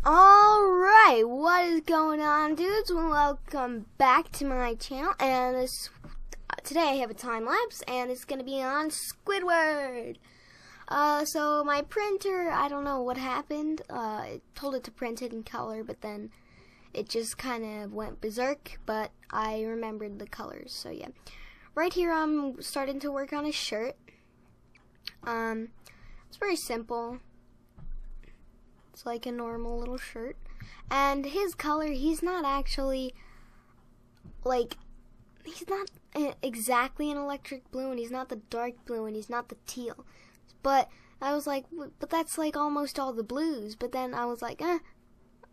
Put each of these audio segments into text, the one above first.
Alright, what is going on, dudes? Well, welcome back to my channel, and today I have a time lapse, and it's going to be on Squidward. So my printer, I don't know what happened. It told it to print it in color, but then it just kind of went berserk, but I remembered the colors, so yeah. Right here, I'm starting to work on a shirt. It's very simple. It's like a normal little shirt, and his color, he's not actually like, he's not exactly an electric blue, and he's not the dark blue, and he's not the teal, but I was like, but that's like almost all the blues. But then I was like,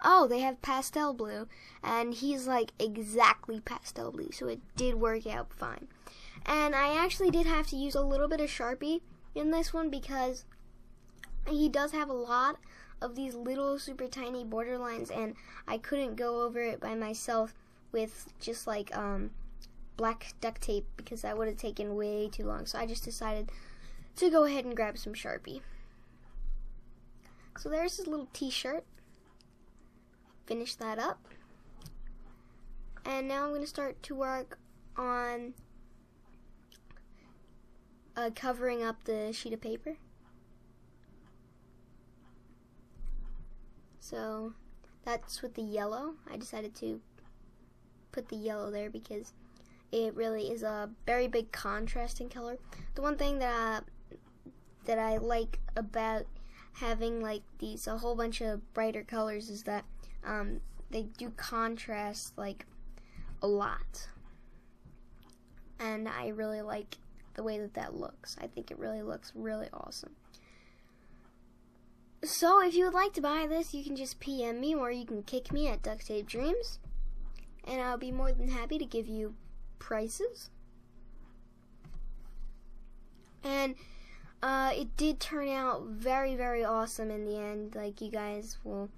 oh, they have pastel blue, and he's like exactly pastel blue, so it did work out fine. And I actually did have to use a little bit of Sharpie in this one because he does have a lot of these little super tiny border lines, and I couldn't go over it by myself with just like black duct tape because that would have taken way too long. So I just decided to go ahead and grab some Sharpie. So there's his little t-shirt. Finish that up, and now I'm going to start to work on covering up the sheet of paper. So that's with the yellow. I decided to put the yellow there because it really is a very big contrast in color. The one thing that I like about having like these a whole bunch of brighter colors is that they do contrast like a lot, and I really like the way that looks. I think it really looks really awesome. So if you would like to buy this, you can just PM me, or you can kick me at Duct Tape Dreams, and I'll be more than happy to give you prices. And it did turn out very, very awesome in the end. Like, you guys will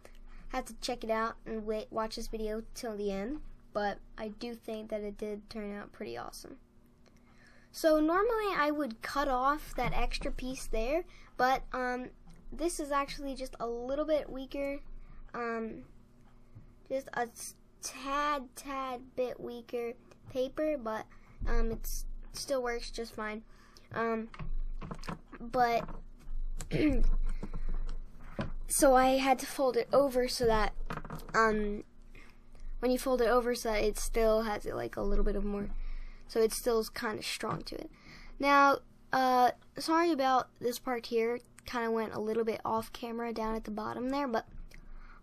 have to check it out and watch this video till the end, but I do think that it did turn out pretty awesome. So normally I would cut off that extra piece there, but this is actually just a little bit weaker, just a tad bit weaker paper, but it still works just fine. But so I had to fold it over so that when you fold it over, so that it still has it like a little bit of more, so it still is kind of strong to it. Now, sorry about this part here. Kind of went a little bit off camera down at the bottom there, but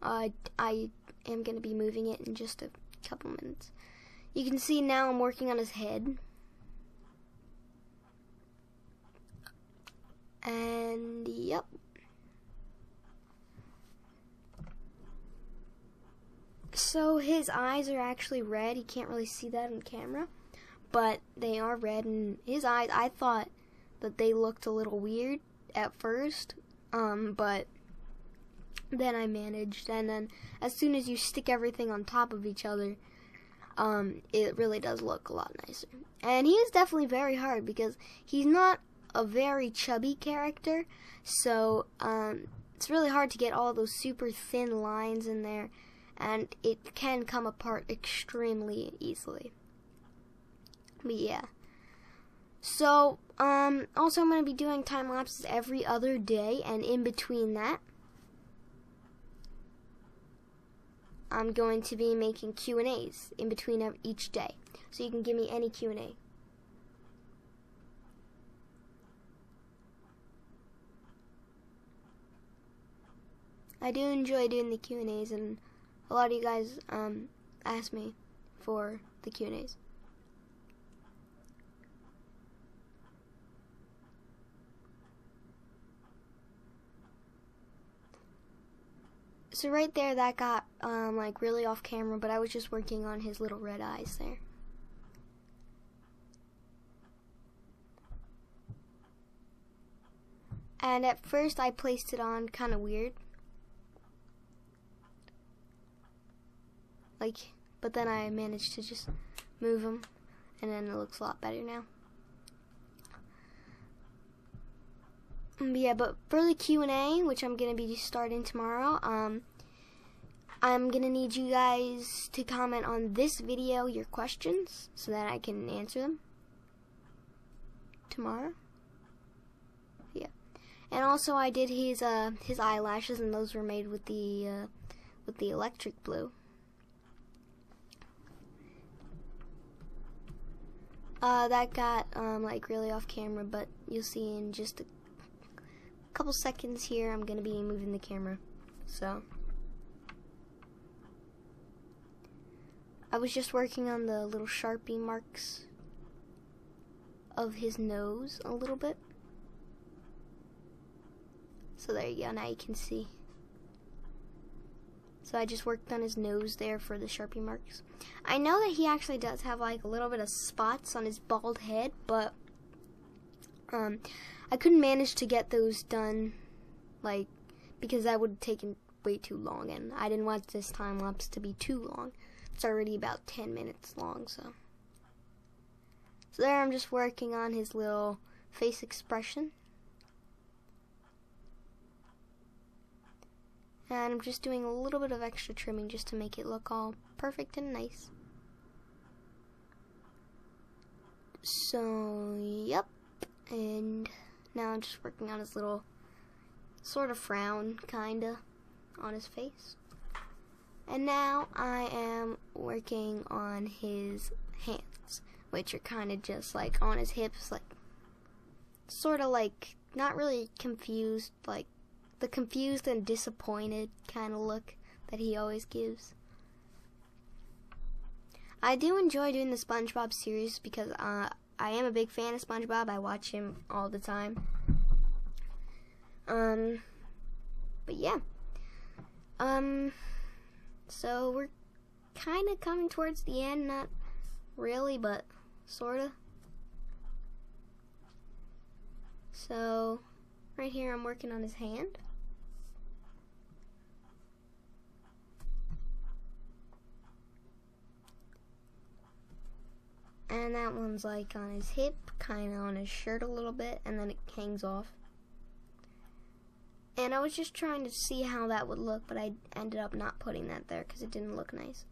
I am going to be moving it in just a couple minutes. You can see now I'm working on his head, and yep. So his eyes are actually red. You can't really see that on camera, but they are red, and his eyes, I thought that they looked a little weird at first, but then I managed, and then as soon as you stick everything on top of each other, it really does look a lot nicer. And he is definitely very hard because he's not a very chubby character, so it's really hard to get all those super thin lines in there, and it can come apart extremely easily. But yeah. So, also I'm going to be doing time lapses every other day, and in between that, I'm going to be making Q&As in between each day. So you can give me any Q&A. I do enjoy doing the Q&As, and a lot of you guys ask me for the Q&As. So right there, that got like really off camera, but I was just working on his little red eyes there. And at first I placed it on kind of weird, like, but then I managed to just move them, and then it looks a lot better now. Yeah, but for the Q&A, which I'm going to be starting tomorrow, I'm gonna need you guys to comment on this video your questions so that I can answer them tomorrow. Yeah, and also I did his eyelashes, and those were made with the electric blue. That got like really off camera, but you'll see in just a couple seconds here I'm gonna be moving the camera. So I was just working on the little Sharpie marks of his nose a little bit. So there you go, now you can see. So I just worked on his nose there for the Sharpie marks. I know that he actually does have like a little bit of spots on his bald head, but I couldn't manage to get those done, like, because that would have taken way too long, and I didn't want this time lapse to be too long. It's already about 10 minutes long, so there I'm just working on his little face expression. And I'm just doing a little bit of extra trimming just to make it look all perfect and nice. So, yep. And now I'm just working on his little sort of frown, kinda, on his face. And now I am working on his hands, which are kind of just like on his hips, like sort of like not really confused, like the confused and disappointed kind of look that he always gives. I do enjoy doing the SpongeBob series because I am a big fan of SpongeBob. I watch him all the time. But yeah. So we're kind of coming towards the end, not really, but sort of. So right here I'm working on his hand. And that one's like on his hip, kind of on his shirt a little bit, and then it hangs off. And I was just trying to see how that would look, but I ended up not putting that there because it didn't look nice.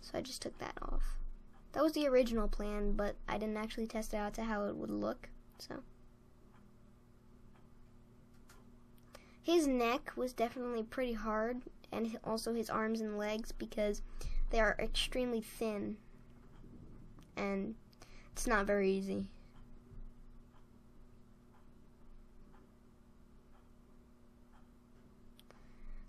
So I just took that off. That was the original plan, but I didn't actually test it out to how it would look. So his neck was definitely pretty hard, and also his arms and legs, because they are extremely thin. And it's not very easy.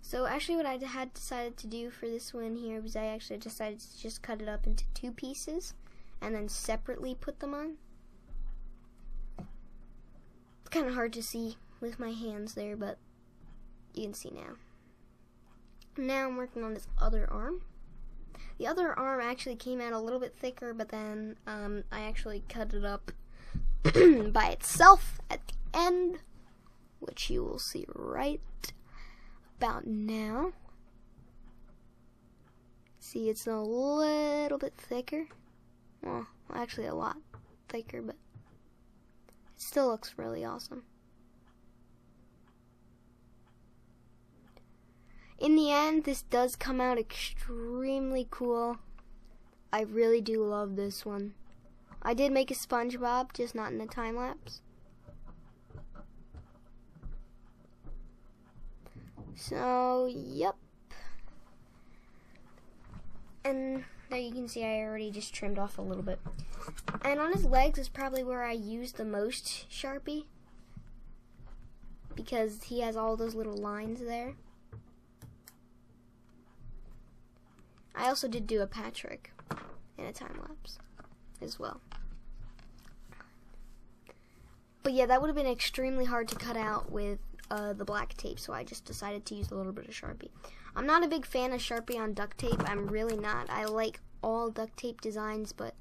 So actually what I had decided to do for this one here was I actually decided to just cut it up into 2 pieces and then separately put them on. It's kind of hard to see with my hands there, but you can see now. Now I'm working on this other arm. The other arm actually came out a little bit thicker, but then I actually cut it up by itself at the end, which you will see right about now. See, it's a little bit thicker. Well, actually a lot thicker, but it still looks really awesome. In the end, this does come out extremely cool. I really do love this one. I did make a SpongeBob, just not in a time lapse. So, yep. And there you can see I already just trimmed off a little bit. And on his legs is probably where I used the most Sharpie, because he has all those little lines there. I also did do a Patrick in a time lapse as well. But yeah, that would have been extremely hard to cut out with the black tape, so I just decided to use a little bit of Sharpie. I'm not a big fan of Sharpie on duct tape. I'm really not. I like all duct tape designs, but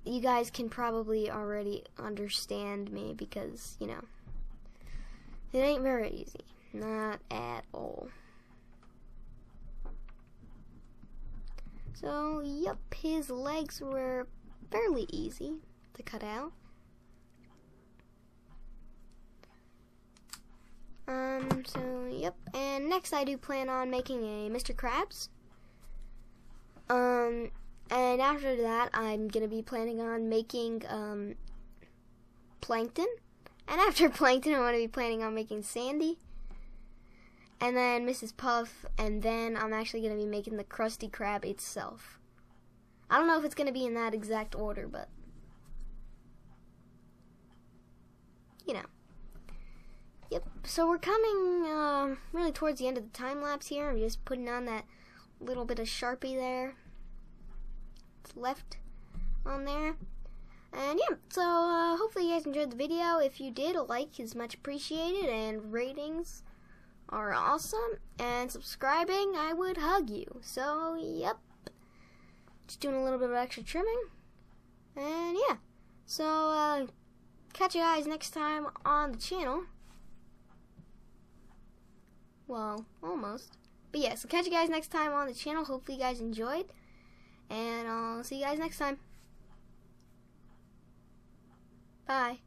you guys can probably already understand me because, you know, it ain't very easy. Not at all. So, yep, his legs were fairly easy to cut out. So yep. And next I do plan on making a Mr. Krabs. And after that I'm gonna be planning on making Plankton. And after Plankton I'm gonna be planning on making Sandy. And then Mrs. Puff, and then I'm actually gonna be making the Krusty Krab itself. I don't know if it's gonna be in that exact order, but you know. Yep, so we're coming really towards the end of the time lapse here. I'm just putting on that little bit of Sharpie there. It's left on there. And yeah, so hopefully you guys enjoyed the video. If you did, a like is much appreciated, and ratings are awesome. And subscribing, I would hug you. So yep, just doing a little bit of extra trimming. And yeah, so catch you guys next time on the channel. Well, almost. But yeah, so catch you guys next time on the channel. Hopefully you guys enjoyed. And I'll see you guys next time. Bye.